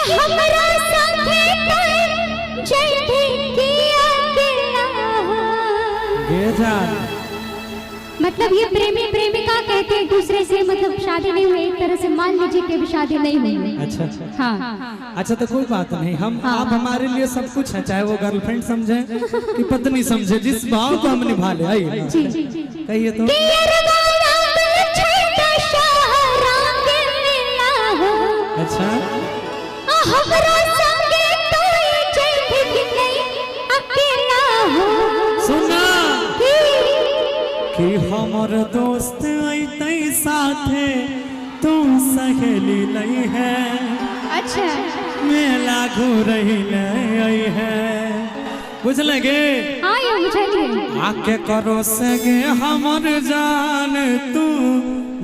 हमरा साथे तो जैठे किया मतलब ये प्रेमी प्रेमिका कहते हैं दूसरे से मतलब शादी नहीं हुई, एक तरह से मान लीजिए कि अभी शादी नहीं हुई। अच्छा हाँ अच्छा तो कोई बात नहीं, हम आप हमारे लिए सब कुछ है, चाहे वो गर्लफ्रेंड समझे कि पत्नी समझे, जिस भाव को हम निभा ले। आइए कहिए तो। अच्छा सुना कि हमर दोस्त अइतै साथे तू सहेली नहीं है। अच्छा मेला घूरही नहीं है, बुझलगे? हाँ ये बुझलिए। आके करो सगे हमर जान तू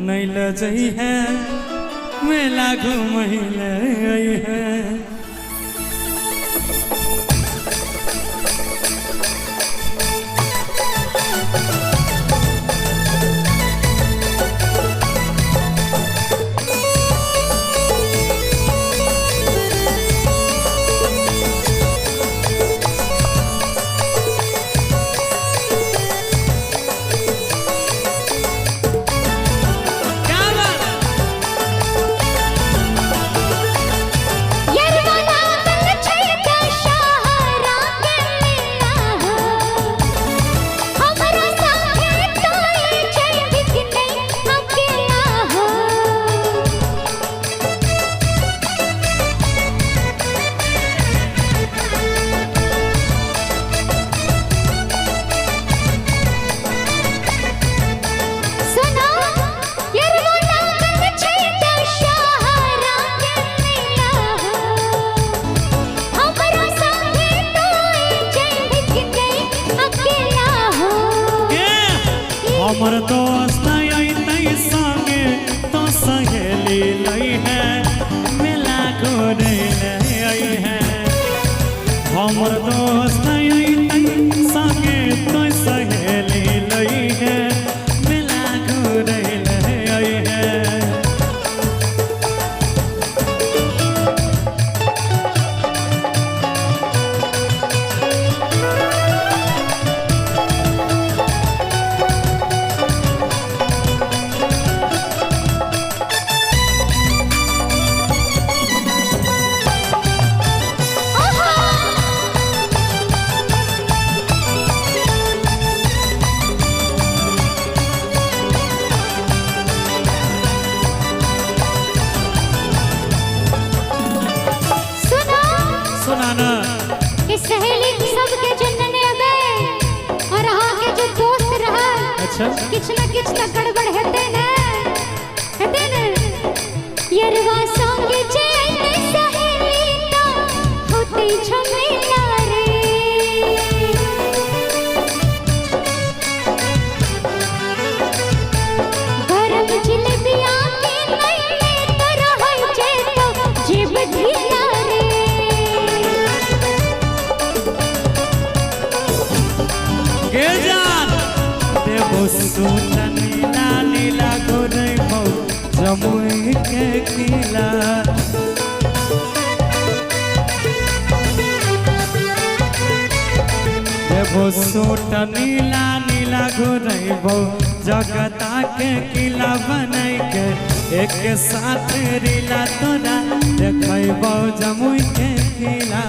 नहीं ले जई है, मेला घूमही नहीं है। हमर दोस्त अइतै संगे तो सहेली नहीं है, मेला घूरे नहीं है। हमर दोस्त अइतै संगे तो सहेली नहीं है, मेला घूरे नहीं है। सहेली सबके जन्नने गए और हाँ के जो दोस्त रहा अच्छा किछ न किछ त गड़बड़ हेते न यरवा संगे जे सहेली तो होते झमेला रे। गरम जिलेबिया के नैने तो रहै जे तो जेब ढीला रे। देवो सूट नीला नीला गोरे बहु जमुई के किला। देवो सूट नीला नीला गोरे बहु जगता के किला बनाई के एक साथ रीला तोरा देखै बहु जमुई के किला।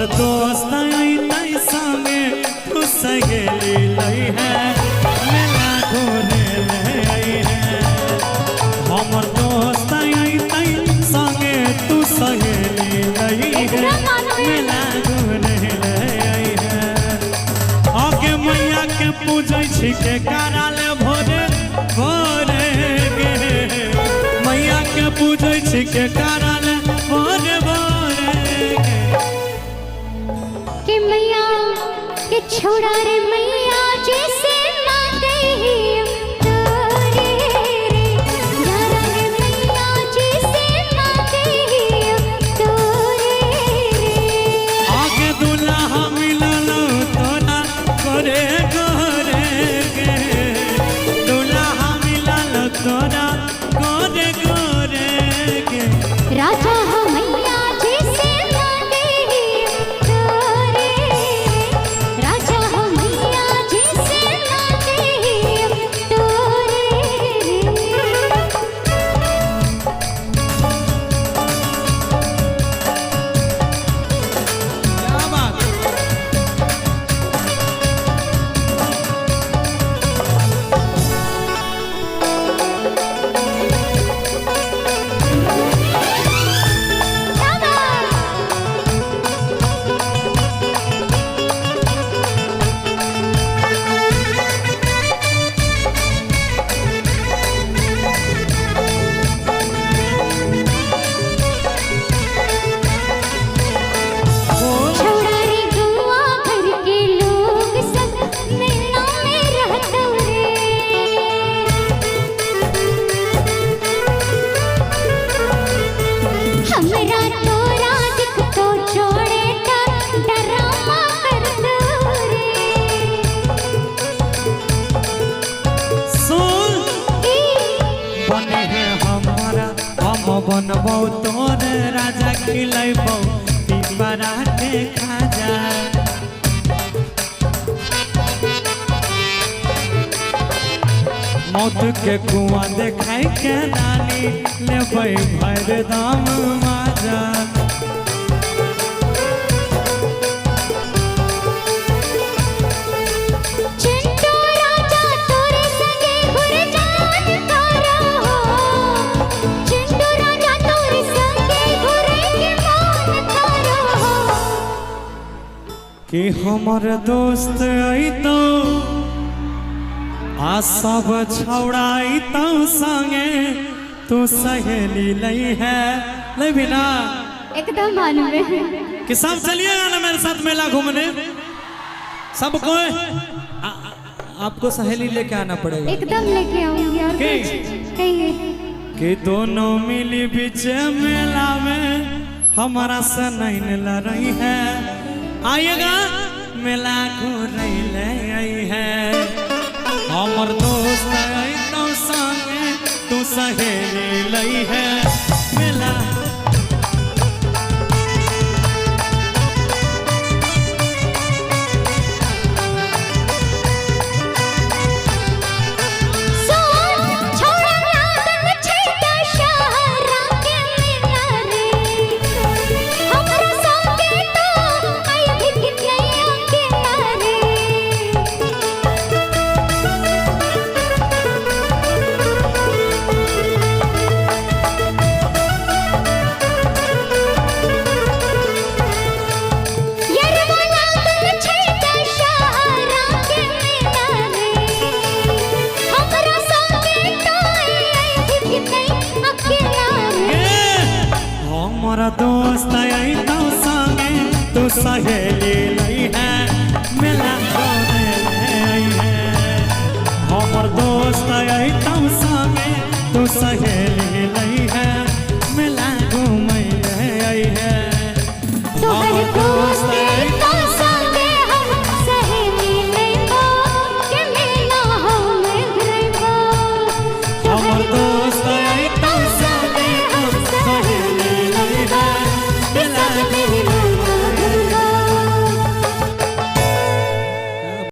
दोस्त अइतै संगे तू सहेली नहीं है, मेला घूरे नहीं है। हमर दोस्त अइतै संगे तू सहेली नहीं है, मेला घूरे नहीं है। आके मैया के पूजै छी के कराल भोरे भोरे गे, मैया के पूजै छी के कराल भोरे भोरे कि मैया के छोड़ा रे मैया जैसे मांगे रे यारा रे मैया बनबौ तोर राजा खिलैबौ पिपरा के खाजा। मौत के कुआं देखाई के रानी लेबै भर दाम माजा। चिंटू राजा तोरे संगे घुरे जान तारा हो, चिंटू राजा तोरे संगे घुरे के मान तारा हो। कि हमर दोस्त अइतौ आ सब छौड़ाइतौ संगे तू सहेली लई है ले भी ना एकदम मालूम है कि सब चलिएगा ना मेरे साथ मेला घूमने सबको। आपको सहेली लेके आना पड़ेगा। एकदम लेके आऊंगी। और कहिए कि दोनों मिली बीच मेला में हमारा से नहीं लड़ रही है। आइएगा मेला घूरे ले आई है। हमर दोस्त अइतौ संगे तू सहेली लई है मेला। हमारा दोस्त अइतौ संगे तू सहेली